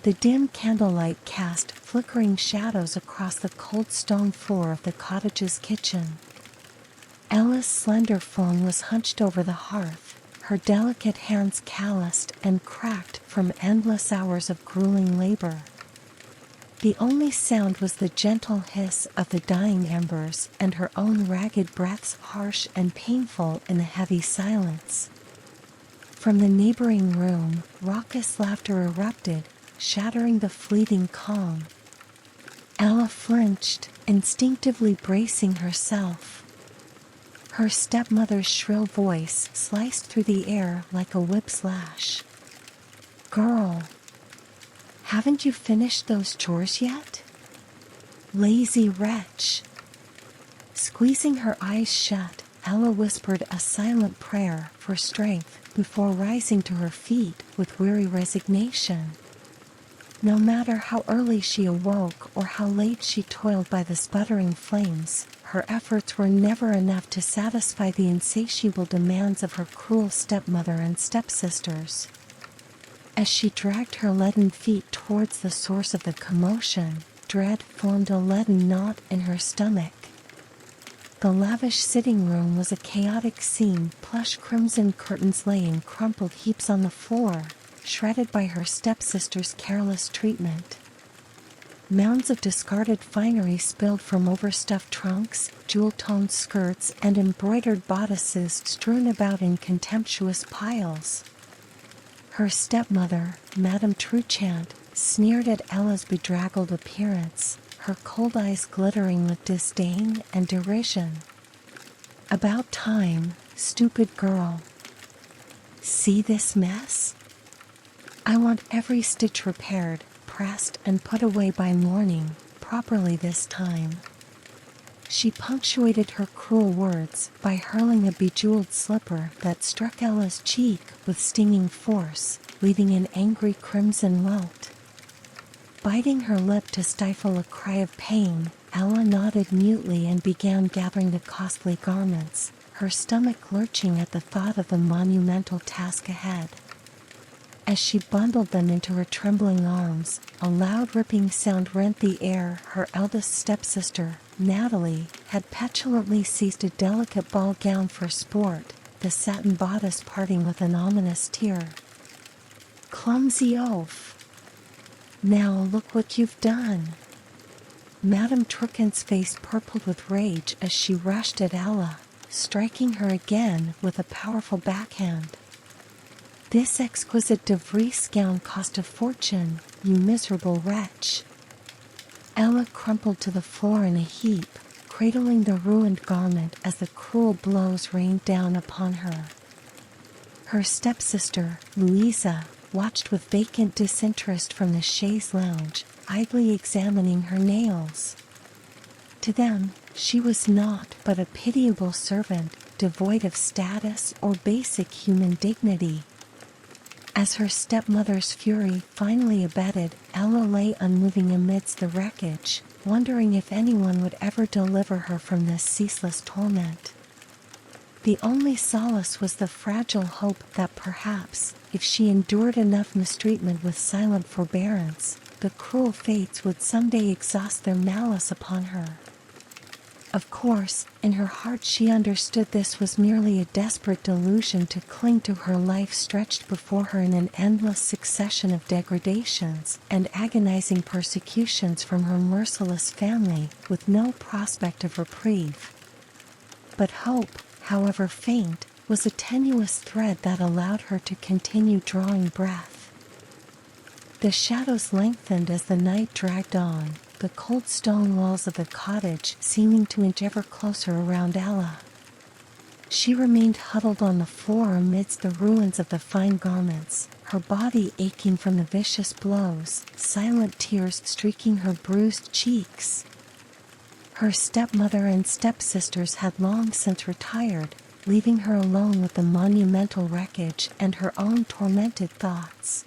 The dim candlelight cast flickering shadows across the cold stone floor of the cottage's kitchen. Ella's slender form was hunched over the hearth, her delicate hands calloused and cracked from endless hours of grueling labor. The only sound was the gentle hiss of the dying embers and her own ragged breaths, harsh and painful in the heavy silence. From the neighboring room, raucous laughter erupted, shattering the fleeting calm. Ella flinched, instinctively bracing herself. Her stepmother's shrill voice sliced through the air like a whip's lash. "Girl, haven't you finished those chores yet? Lazy wretch." Squeezing her eyes shut, Ella whispered a silent prayer for strength before rising to her feet with weary resignation. No matter how early she awoke or how late she toiled by the sputtering flames, her efforts were never enough to satisfy the insatiable demands of her cruel stepmother and stepsisters. As she dragged her leaden feet towards the source of the commotion, dread formed a leaden knot in her stomach. The lavish sitting room was a chaotic scene. Plush crimson curtains lay in crumpled heaps on the floor, shredded by her stepsister's careless treatment. Mounds of discarded finery spilled from overstuffed trunks, jewel-toned skirts, and embroidered bodices strewn about in contemptuous piles. Her stepmother, Madame Truchant, sneered at Ella's bedraggled appearance, her cold eyes glittering with disdain and derision. "About time, stupid girl. See this mess? I want every stitch repaired, pressed, and put away by morning, properly this time." She punctuated her cruel words by hurling a bejeweled slipper that struck Ella's cheek with stinging force, leaving an angry crimson welt. Biting her lip to stifle a cry of pain, Ella nodded mutely and began gathering the costly garments, her stomach lurching at the thought of the monumental task ahead. As she bundled them into her trembling arms, a loud ripping sound rent the air. Her eldest stepsister, Natalie, had petulantly seized a delicate ball gown for sport, the satin bodice parting with an ominous tear. "Clumsy oaf! Now look what you've done." Madame Truchant's face purpled with rage as she rushed at Ella, striking her again with a powerful backhand. "This exquisite de Vries gown cost a fortune, you miserable wretch." Ella crumpled to the floor in a heap, cradling the ruined garment as the cruel blows rained down upon her. Her stepsister, Louisa, watched with vacant disinterest from the chaise lounge, idly examining her nails. To them, she was naught but a pitiable servant, devoid of status or basic human dignity. As her stepmother's fury finally abated, Ella lay unmoving amidst the wreckage, wondering if anyone would ever deliver her from this ceaseless torment. The only solace was the fragile hope that perhaps, if she endured enough mistreatment with silent forbearance, the cruel fates would someday exhaust their malice upon her. Of course, in her heart she understood this was merely a desperate delusion to cling to her life stretched before her in an endless succession of degradations and agonizing persecutions from her merciless family, with no prospect of reprieve. But hope, however faint, was a tenuous thread that allowed her to continue drawing breath. The shadows lengthened as the night dragged on, the cold stone walls of the cottage seeming to inch ever closer around Ella. She remained huddled on the floor amidst the ruins of the fine garments, her body aching from the vicious blows, silent tears streaking her bruised cheeks. Her stepmother and stepsisters had long since retired, leaving her alone with the monumental wreckage and her own tormented thoughts.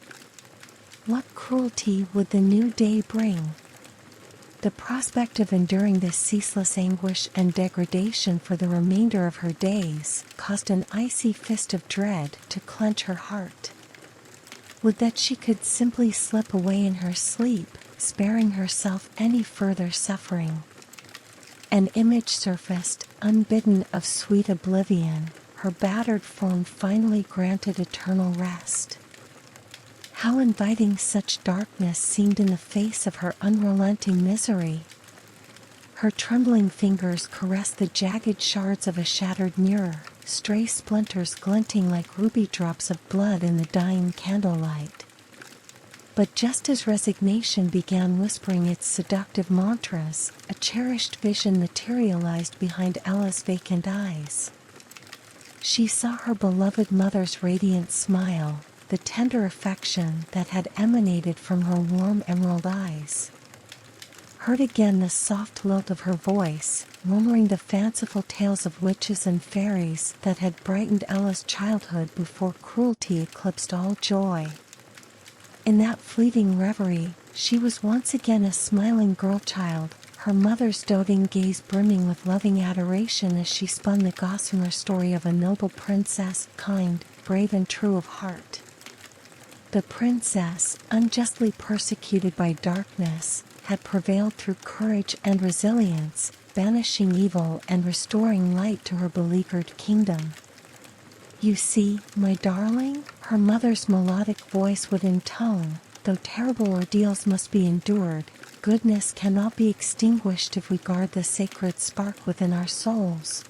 What cruelty would the new day bring? The prospect of enduring this ceaseless anguish and degradation for the remainder of her days caused an icy fist of dread to clench her heart. Would that she could simply slip away in her sleep, sparing herself any further suffering. An image surfaced, unbidden, of sweet oblivion, her battered form finally granted eternal rest. How inviting such darkness seemed in the face of her unrelenting misery. Her trembling fingers caressed the jagged shards of a shattered mirror, stray splinters glinting like ruby drops of blood in the dying candlelight. But just as resignation began whispering its seductive mantras, a cherished vision materialized behind Ella's vacant eyes. She saw her beloved mother's radiant smile, the tender affection that had emanated from her warm emerald eyes. Heard again the soft lilt of her voice, murmuring the fanciful tales of witches and fairies that had brightened Ella's childhood before cruelty eclipsed all joy. In that fleeting reverie, she was once again a smiling girl-child, her mother's doting gaze brimming with loving adoration as she spun the gossamer story of a noble princess, kind, brave and true of heart. The princess, unjustly persecuted by darkness, had prevailed through courage and resilience, banishing evil and restoring light to her beleaguered kingdom. "You see, my darling," her mother's melodic voice would intone, "though terrible ordeals must be endured, goodness cannot be extinguished if we guard the sacred spark within our souls.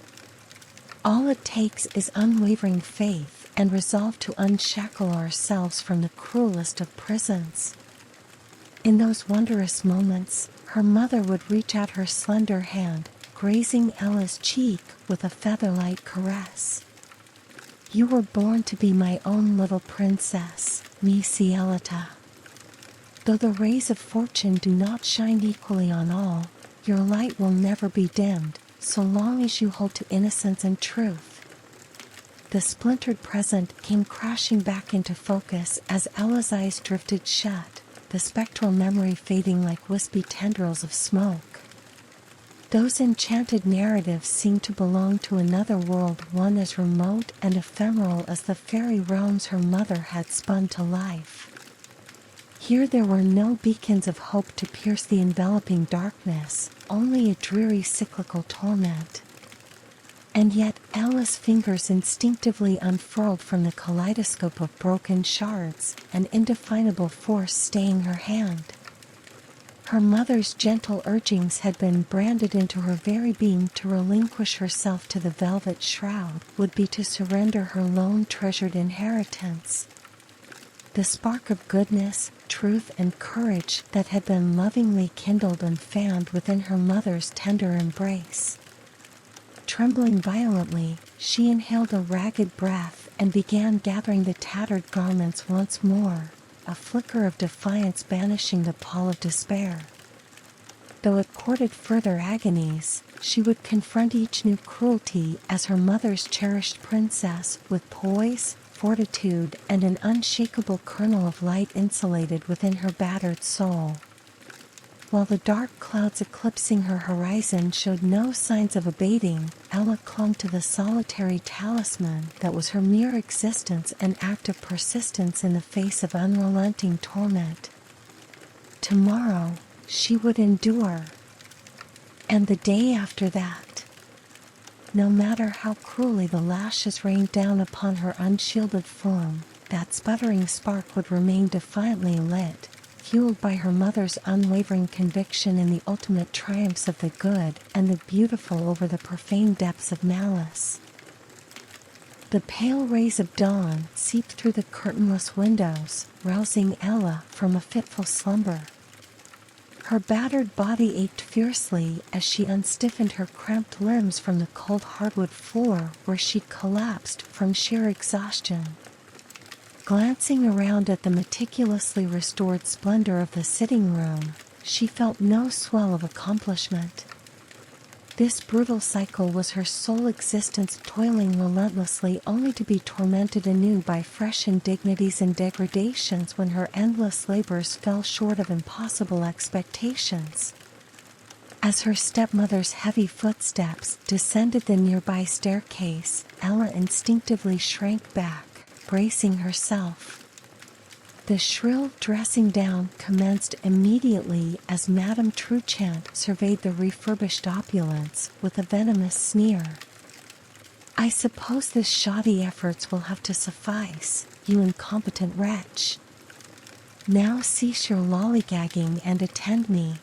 All it takes is unwavering faith and resolve to unshackle ourselves from the cruelest of prisons." In those wondrous moments, her mother would reach out her slender hand, grazing Ella's cheek with a feather-light caress. "You were born to be my own little princess, mi cielita. Though the rays of fortune do not shine equally on all, your light will never be dimmed, so long as you hold to innocence and truth." The splintered present came crashing back into focus as Ella's eyes drifted shut, the spectral memory fading like wispy tendrils of smoke. Those enchanted narratives seemed to belong to another world, one as remote and ephemeral as the fairy realms her mother had spun to life. Here there were no beacons of hope to pierce the enveloping darkness, only a dreary cyclical torment. And yet Ella's fingers instinctively unfurled from the kaleidoscope of broken shards, an indefinable force staying her hand. Her mother's gentle urgings had been branded into her very being. To relinquish herself to the velvet shroud would be to surrender her lone treasured inheritance. The spark of goodness, truth and courage that had been lovingly kindled and fanned within her mother's tender embrace. Trembling violently, she inhaled a ragged breath and began gathering the tattered garments once more, a flicker of defiance banishing the pall of despair. Though it courted further agonies, she would confront each new cruelty as her mother's cherished princess, with poise, fortitude, and an unshakable kernel of light insulated within her battered soul. While the dark clouds eclipsing her horizon showed no signs of abating, Ella clung to the solitary talisman that was her mere existence, an act of persistence in the face of unrelenting torment. Tomorrow, she would endure. And the day after that. No matter how cruelly the lashes rained down upon her unshielded form, that sputtering spark would remain defiantly lit, fueled by her mother's unwavering conviction in the ultimate triumphs of the good and the beautiful over the profane depths of malice. The pale rays of dawn seeped through the curtainless windows, rousing Ella from a fitful slumber. Her battered body ached fiercely as she unstiffened her cramped limbs from the cold hardwood floor where she collapsed from sheer exhaustion. Glancing around at the meticulously restored splendor of the sitting room, she felt no swell of accomplishment. This brutal cycle was her sole existence, toiling relentlessly only to be tormented anew by fresh indignities and degradations when her endless labors fell short of impossible expectations. As her stepmother's heavy footsteps descended the nearby staircase, Ella instinctively shrank back, bracing herself. The shrill dressing down commenced immediately as Madame Truchant surveyed the refurbished opulence with a venomous sneer. "I suppose this shoddy efforts will have to suffice, you incompetent wretch. Now cease your lollygagging and attend me.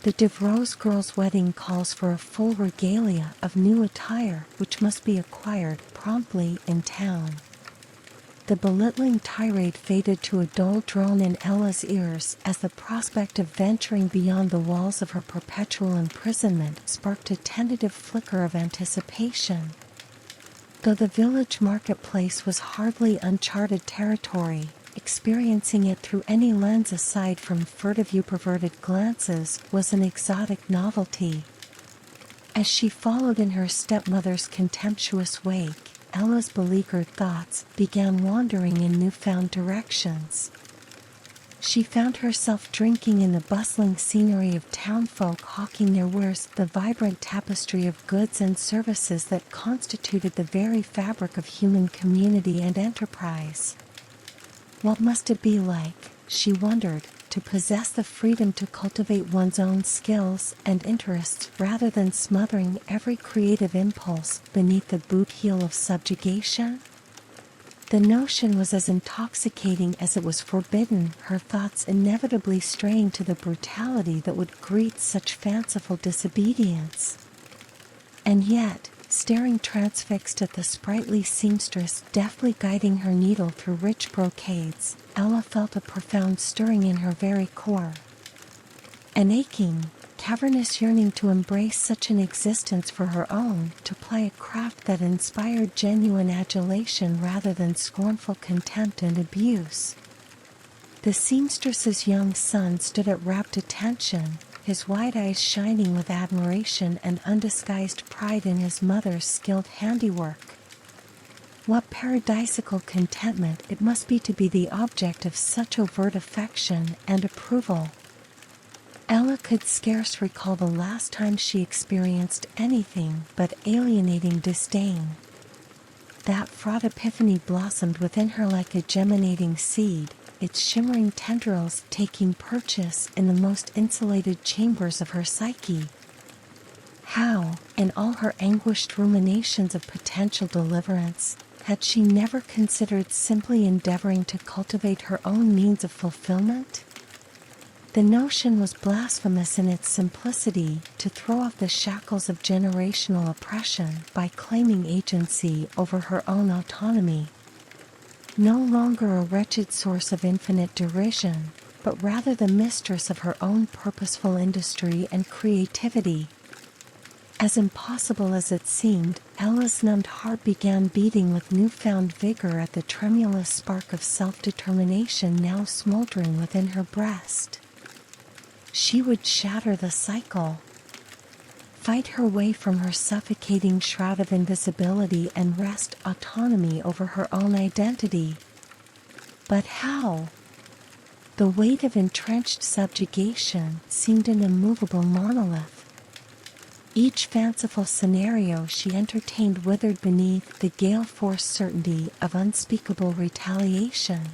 The Devrose girl's wedding calls for a full regalia of new attire which must be acquired promptly in town." The belittling tirade faded to a dull drone in Ella's ears as the prospect of venturing beyond the walls of her perpetual imprisonment sparked a tentative flicker of anticipation. Though the village marketplace was hardly uncharted territory, experiencing it through any lens aside from furtive perverted glances was an exotic novelty. As she followed in her stepmother's contemptuous wake, Ella's beleaguered thoughts began wandering in newfound directions. She found herself drinking in the bustling scenery of townfolk hawking their wares, the vibrant tapestry of goods and services that constituted the very fabric of human community and enterprise. What must it be like, she wondered, to possess the freedom to cultivate one's own skills and interests rather than smothering every creative impulse beneath the boot heel of subjugation? The notion was as intoxicating as it was forbidden, her thoughts inevitably straying to the brutality that would greet such fanciful disobedience. And yet, staring transfixed at the sprightly seamstress deftly guiding her needle through rich brocades, Ella felt a profound stirring in her very core. An aching, cavernous yearning to embrace such an existence for her own, to ply a craft that inspired genuine adulation rather than scornful contempt and abuse. The seamstress's young son stood at rapt attention, his wide eyes shining with admiration and undisguised pride in his mother's skilled handiwork. What paradisiacal contentment it must be to be the object of such overt affection and approval. Ella could scarce recall the last time she experienced anything but alienating disdain. That fraught epiphany blossomed within her like a germinating seed, its shimmering tendrils taking purchase in the most insulated chambers of her psyche. How, in all her anguished ruminations of potential deliverance, had she never considered simply endeavoring to cultivate her own means of fulfillment? The notion was blasphemous in its simplicity, to throw off the shackles of generational oppression by claiming agency over her own autonomy. No longer a wretched source of infinite derision, but rather the mistress of her own purposeful industry and creativity. As impossible as it seemed, Ella's numbed heart began beating with newfound vigor at the tremulous spark of self-determination now smoldering within her breast. She would shatter the cycle, fight her way from her suffocating shroud of invisibility and wrest autonomy over her own identity. But how? The weight of entrenched subjugation seemed an immovable monolith. Each fanciful scenario she entertained withered beneath the gale-force certainty of unspeakable retaliation.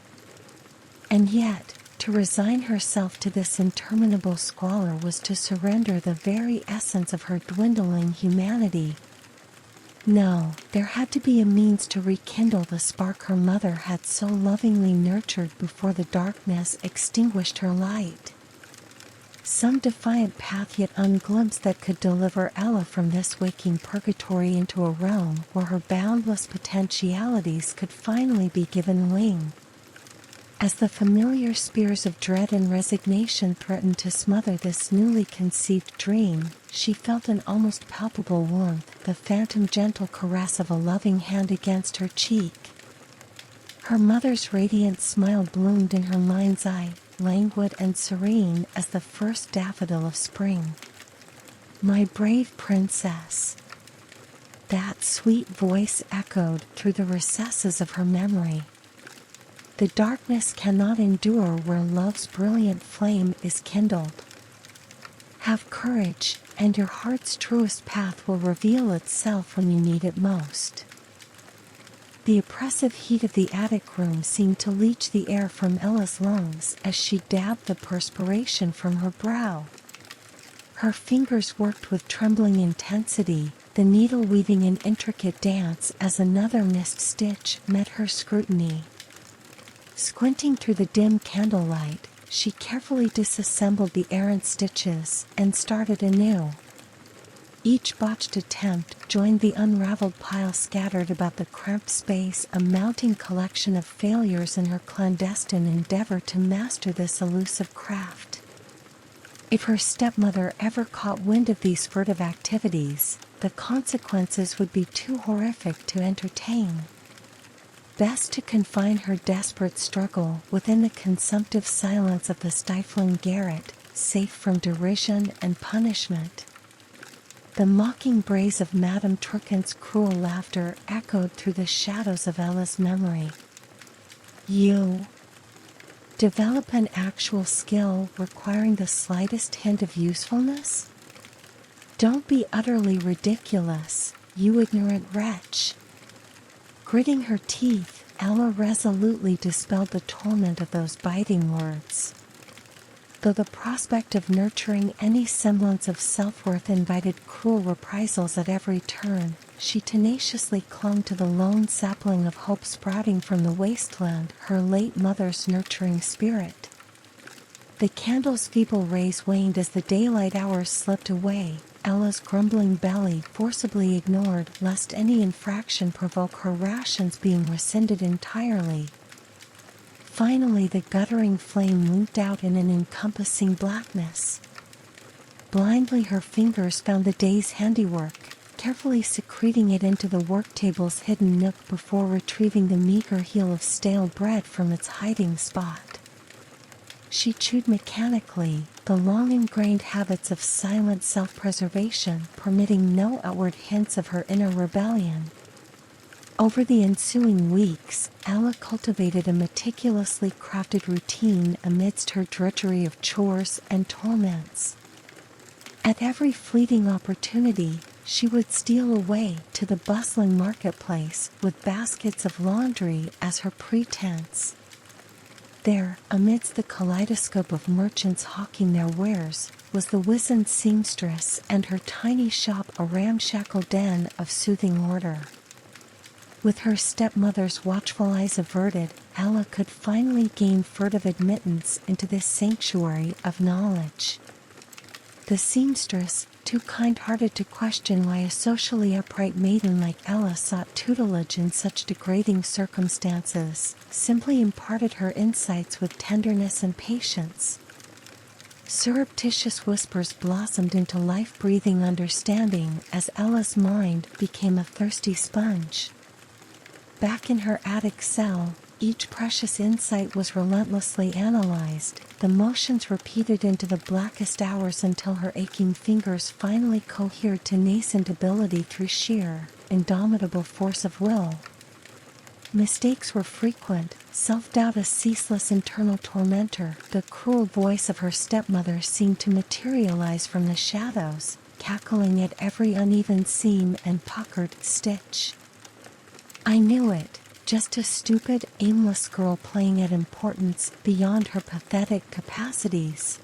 And yet, to resign herself to this interminable squalor was to surrender the very essence of her dwindling humanity. No, there had to be a means to rekindle the spark her mother had so lovingly nurtured before the darkness extinguished her light. Some defiant path yet unglimpsed that could deliver Ella from this waking purgatory into a realm where her boundless potentialities could finally be given wing. As the familiar spears of dread and resignation threatened to smother this newly conceived dream, she felt an almost palpable warmth, the phantom gentle caress of a loving hand against her cheek. Her mother's radiant smile bloomed in her mind's eye, languid and serene as the first daffodil of spring. "My brave princess!" That sweet voice echoed through the recesses of her memory. The darkness cannot endure where love's brilliant flame is kindled. Have courage, and your heart's truest path will reveal itself when you need it most. The oppressive heat of the attic room seemed to leach the air from Ella's lungs as she dabbed the perspiration from her brow. Her fingers worked with trembling intensity, the needle weaving an intricate dance as another missed stitch met her scrutiny. Squinting through the dim candlelight, she carefully disassembled the errant stitches and started anew. Each botched attempt joined the unraveled pile scattered about the cramped space, a mounting collection of failures in her clandestine endeavor to master this elusive craft. If her stepmother ever caught wind of these furtive activities, the consequences would be too horrific to entertain. Best to confine her desperate struggle within the consumptive silence of the stifling garret, safe from derision and punishment. The mocking brays of Madame Turquin's cruel laughter echoed through the shadows of Ella's memory. You develop an actual skill requiring the slightest hint of usefulness? Don't be utterly ridiculous, you ignorant wretch. Gritting her teeth, Ella resolutely dispelled the torment of those biting words. Though the prospect of nurturing any semblance of self-worth invited cruel reprisals at every turn, she tenaciously clung to the lone sapling of hope sprouting from the wasteland, her late mother's nurturing spirit. The candle's feeble rays waned as the daylight hours slipped away, Ella's grumbling belly forcibly ignored lest any infraction provoke her rations being rescinded entirely. Finally, the guttering flame winked out in an encompassing blackness. Blindly her fingers found the day's handiwork, carefully secreting it into the work table's hidden nook before retrieving the meager heel of stale bread from its hiding spot. She chewed mechanically, the long-ingrained habits of silent self-preservation permitting no outward hints of her inner rebellion. Over the ensuing weeks, Ella cultivated a meticulously crafted routine amidst her drudgery of chores and torments. At every fleeting opportunity, she would steal away to the bustling marketplace with baskets of laundry as her pretense. There, amidst the kaleidoscope of merchants hawking their wares, was the wizened seamstress and her tiny shop a ramshackle den of soothing order. With her stepmother's watchful eyes averted, Ella could finally gain furtive admittance into this sanctuary of knowledge. The seamstress, too kind-hearted to question why a socially upright maiden like Ella sought tutelage in such degrading circumstances, simply imparted her insights with tenderness and patience. Surreptitious whispers blossomed into life-breathing understanding as Ella's mind became a thirsty sponge. Back in her attic cell, each precious insight was relentlessly analyzed, the motions repeated into the blackest hours until her aching fingers finally cohered to nascent ability through sheer, indomitable force of will. Mistakes were frequent, self-doubt a ceaseless internal tormentor. The cruel voice of her stepmother seemed to materialize from the shadows, cackling at every uneven seam and puckered stitch. I knew it, just a stupid, aimless girl playing at importance beyond her pathetic capacities.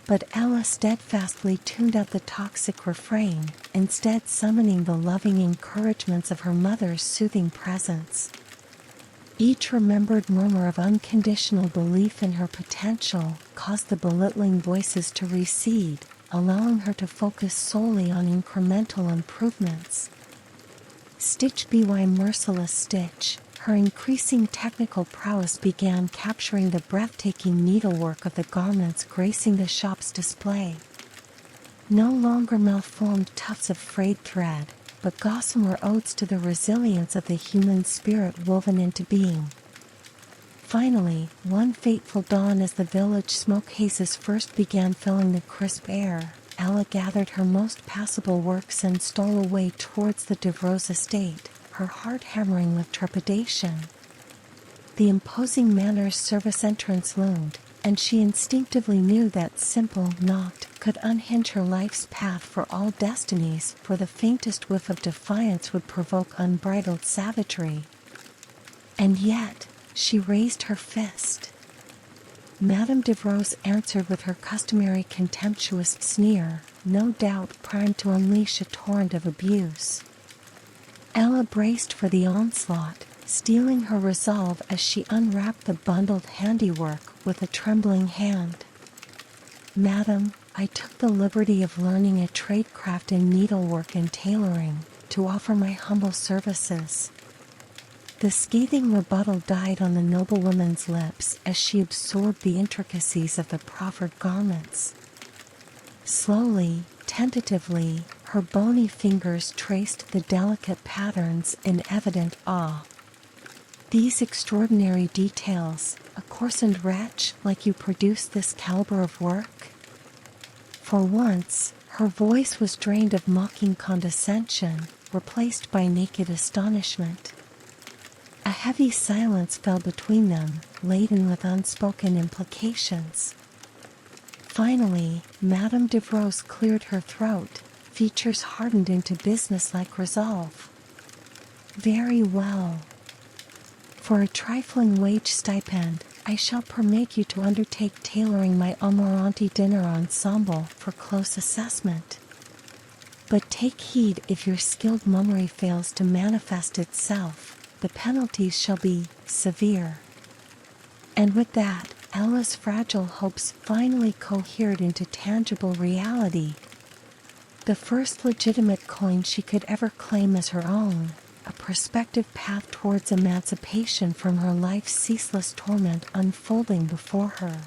But Ella steadfastly tuned out the toxic refrain, instead summoning the loving encouragements of her mother's soothing presence. Each remembered murmur of unconditional belief in her potential caused the belittling voices to recede, allowing her to focus solely on incremental improvements. Stitch by merciless stitch, her increasing technical prowess began capturing the breathtaking needlework of the garments gracing the shop's display. No longer malformed tufts of frayed thread, but gossamer odes to the resilience of the human spirit woven into being. Finally, one fateful dawn as the village smoke hazes first began filling the crisp air, Ella gathered her most passable works and stole away towards the DeVrose estate, her heart hammering with trepidation. The imposing manor's service entrance loomed, and she instinctively knew that simple knock could unhinge her life's path for all destinies, for the faintest whiff of defiance would provoke unbridled savagery. And yet, she raised her fist. Madame Devrose answered with her customary contemptuous sneer, no doubt primed to unleash a torrent of abuse. Ella braced for the onslaught, steeling her resolve as she unwrapped the bundled handiwork with a trembling hand. "Madam, I took the liberty of learning a tradecraft in needlework and tailoring, to offer my humble services." The scathing rebuttal died on the noblewoman's lips as she absorbed the intricacies of the proffered garments. Slowly, tentatively, her bony fingers traced the delicate patterns in evident awe. "These extraordinary details, a coarsened wretch like you produce this caliber of work?" For once, her voice was drained of mocking condescension, replaced by naked astonishment. A heavy silence fell between them, laden with unspoken implications. Finally, Madame Devrose cleared her throat, features hardened into businesslike resolve. "Very well. For a trifling wage stipend, I shall permit you to undertake tailoring my Amoranti dinner ensemble for close assessment. But take heed if your skilled mummery fails to manifest itself. The penalties shall be severe." And with that, Ella's fragile hopes finally cohered into tangible reality. The first legitimate coin she could ever claim as her own, a prospective path towards emancipation from her life's ceaseless torment unfolding before her.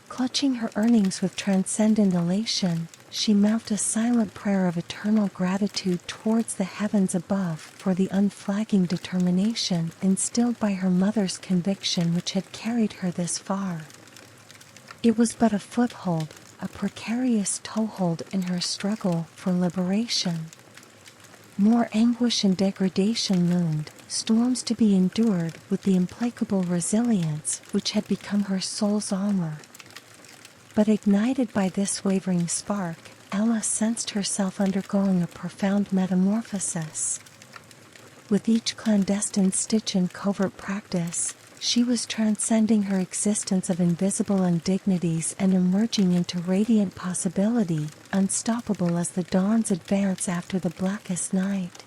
Clutching her earnings with transcendent elation, she mouthed a silent prayer of eternal gratitude towards the heavens above for the unflagging determination instilled by her mother's conviction which had carried her this far. It was but a foothold, a precarious toehold in her struggle for liberation. More anguish and degradation loomed, storms to be endured with the implacable resilience which had become her soul's armor. But ignited by this wavering spark, Ella sensed herself undergoing a profound metamorphosis. With each clandestine stitch and covert practice, she was transcending her existence of invisible indignities and emerging into radiant possibility, unstoppable as the dawn's advance after the blackest night.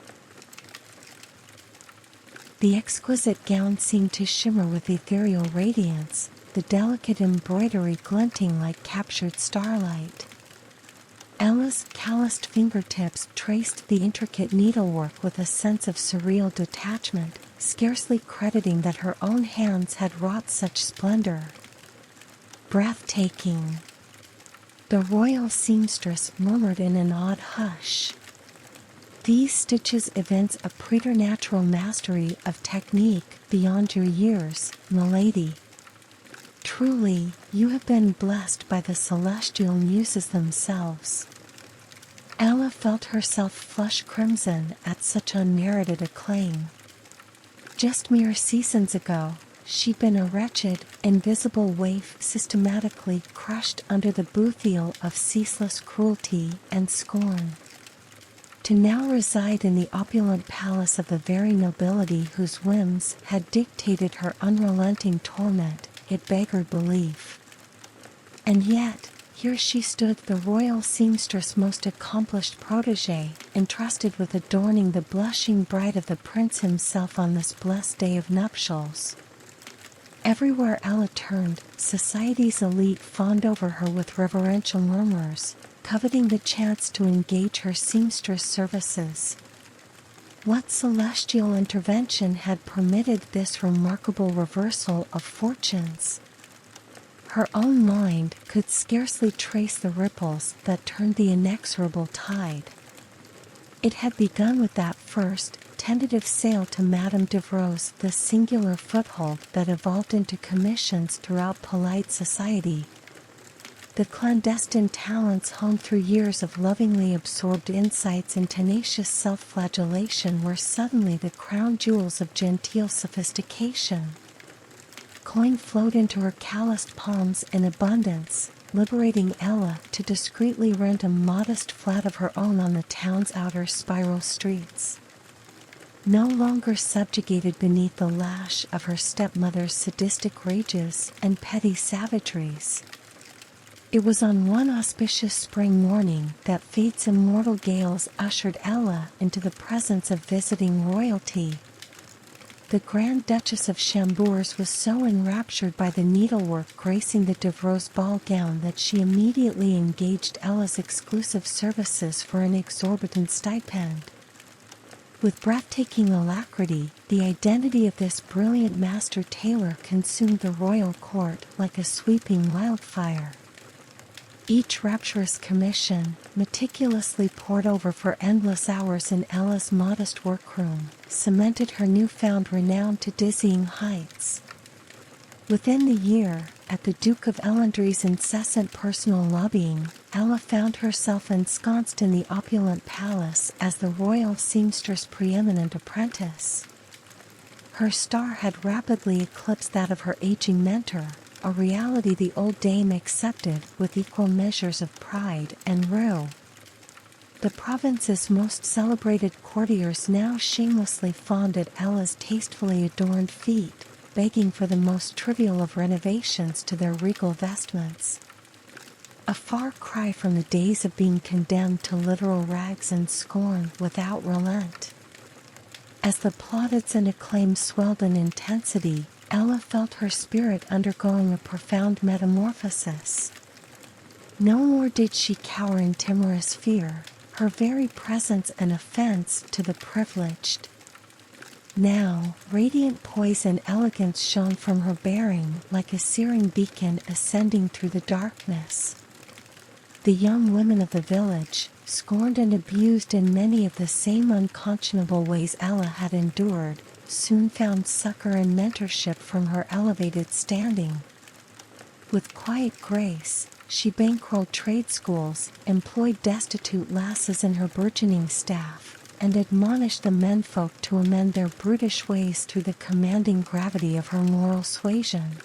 The exquisite gown seemed to shimmer with ethereal radiance, the delicate embroidery glinting like captured starlight. Ella's calloused fingertips traced the intricate needlework with a sense of surreal detachment, scarcely crediting that her own hands had wrought such splendor. "Breathtaking," the royal seamstress murmured in an awed hush. "These stitches evince a preternatural mastery of technique beyond your years, milady. Truly, you have been blessed by the celestial muses themselves." Ella felt herself flush crimson at such unmerited acclaim. Just mere seasons ago, she'd been a wretched, invisible waif systematically crushed under the boothiel of ceaseless cruelty and scorn. To now reside in the opulent palace of the very nobility whose whims had dictated her unrelenting torment, it beggared belief. And yet, here she stood, the royal seamstress' most accomplished protégée, entrusted with adorning the blushing bride of the prince himself on this blessed day of nuptials. Everywhere Ella turned, society's elite fawned over her with reverential murmurs, coveting the chance to engage her seamstress services. What celestial intervention had permitted this remarkable reversal of fortunes? Her own mind could scarcely trace the ripples that turned the inexorable tide. It had begun with that first, tentative sale to Madame Devrose, the singular foothold that evolved into commissions throughout polite society. The clandestine talents honed through years of lovingly absorbed insights and tenacious self-flagellation were suddenly the crown jewels of genteel sophistication. Coin flowed into her calloused palms in abundance, liberating Ella to discreetly rent a modest flat of her own on the town's outer spiral streets. no longer subjugated beneath the lash of her stepmother's sadistic rages and petty savageries. It was on one auspicious spring morning that fate's immortal gales ushered Ella into the presence of visiting royalty. The Grand Duchess of Chambord was so enraptured by the needlework gracing the Devereux's ball gown that she immediately engaged Ella's exclusive services for an exorbitant stipend. With breathtaking alacrity, the identity of this brilliant master tailor consumed the royal court like a sweeping wildfire. Each rapturous commission, meticulously pored over for endless hours in Ella's modest workroom, cemented her newfound renown to dizzying heights. Within the year, at the Duke of Elendry's incessant personal lobbying, Ella found herself ensconced in the opulent palace as the royal seamstress' preeminent apprentice. Her star had rapidly eclipsed that of her aging mentor, a reality the old dame accepted with equal measures of pride and rue. The province's most celebrated courtiers now shamelessly fawned at Ella's tastefully adorned feet, begging for the most trivial of renovations to their regal vestments. A far cry from the days of being condemned to literal rags and scorn without relent. As the plaudits and acclaim swelled in intensity, Ella felt her spirit undergoing a profound metamorphosis. No more did she cower in timorous fear, her very presence an offense to the privileged. Now, radiant poise and elegance shone from her bearing like a searing beacon ascending through the darkness. The young women of the village, scorned and abused in many of the same unconscionable ways Ella had endured, soon found succor and mentorship from her elevated standing. With quiet grace, she bankrolled trade schools, employed destitute lasses in her burgeoning staff, and admonished the menfolk to amend their brutish ways through the commanding gravity of her moral suasion.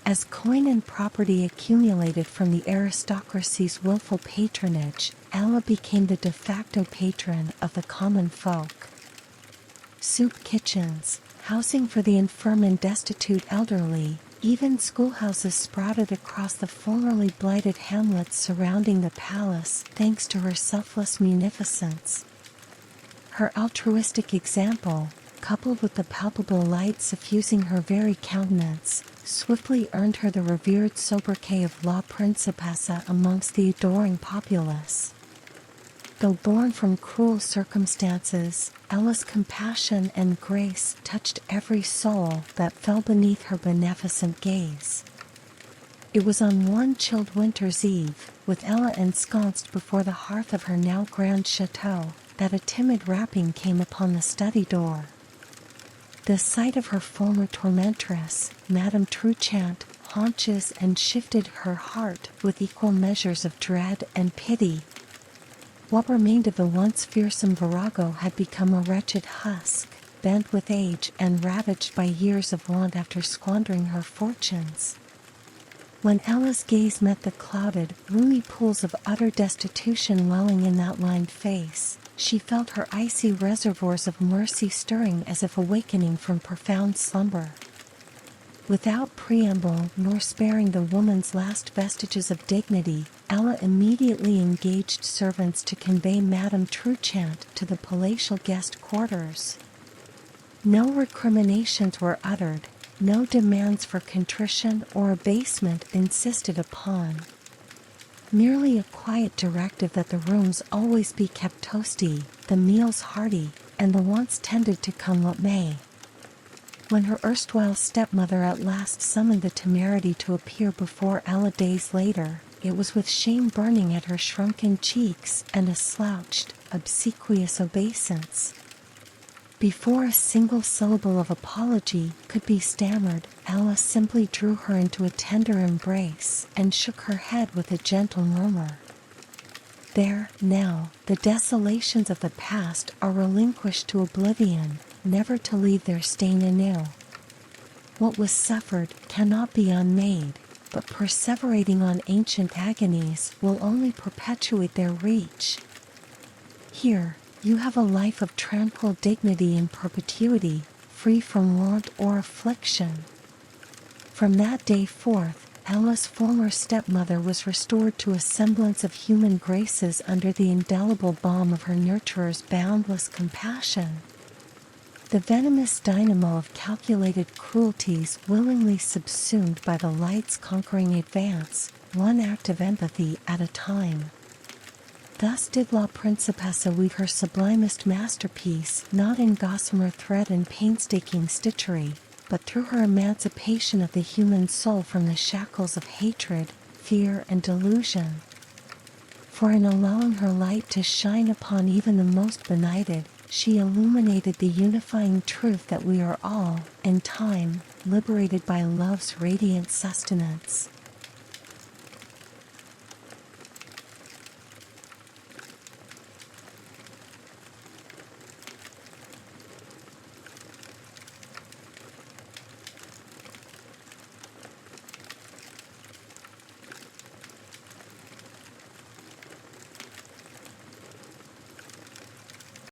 As coin and property accumulated from the aristocracy's willful patronage, Ella became the de facto patron of the common folk. Soup kitchens, housing for the infirm and destitute elderly, even schoolhouses sprouted across the formerly blighted hamlets surrounding the palace thanks to her selfless munificence. Her altruistic example, coupled with the palpable light suffusing her very countenance, swiftly earned her the revered sobriquet of La Principessa amongst the adoring populace. Though born from cruel circumstances, Ella's compassion and grace touched every soul that fell beneath her beneficent gaze. It was on one chilled winter's eve, with Ella ensconced before the hearth of her now grand chateau, that a timid rapping came upon the study door. The sight of her former tormentress, Madame Truchant, haunches and shifted her heart with equal measures of dread and pity. What remained of the once fearsome virago had become a wretched husk, bent with age and ravaged by years of want after squandering her fortunes. When Ella's gaze met the clouded, roomy pools of utter destitution welling in that lined face, she felt her icy reservoirs of mercy stirring as if awakening from profound slumber. Without preamble nor sparing the woman's last vestiges of dignity, Ella immediately engaged servants to convey Madame Truchant to the palatial guest quarters. No recriminations were uttered, no demands for contrition or abasement insisted upon. Merely a quiet directive that the rooms always be kept toasty, the meals hearty, and the wants tended to come what may. When her erstwhile stepmother at last summoned the temerity to appear before Ella days later, it was with shame burning at her shrunken cheeks and a slouched, obsequious obeisance. Before a single syllable of apology could be stammered, Ella simply drew her into a tender embrace and shook her head with a gentle murmur. There, now, the desolations of the past are relinquished to oblivion, never to leave their stain anew. What was suffered cannot be unmade, but perseverating on ancient agonies will only perpetuate their reach. Here, You have a life of tranquil dignity and perpetuity, free from want or affliction. From that day forth, Ella's former stepmother was restored to a semblance of human graces under the indelible balm of her nurturer's boundless compassion. The venomous dynamo of calculated cruelties willingly subsumed by the light's conquering advance, one act of empathy at a time. Thus did La Principessa weave her sublimest masterpiece, not in gossamer thread and painstaking stitchery, but through her emancipation of the human soul from the shackles of hatred, fear, and delusion. For in allowing her light to shine upon even the most benighted, she illuminated the unifying truth that we are all, in time, liberated by love's radiant sustenance.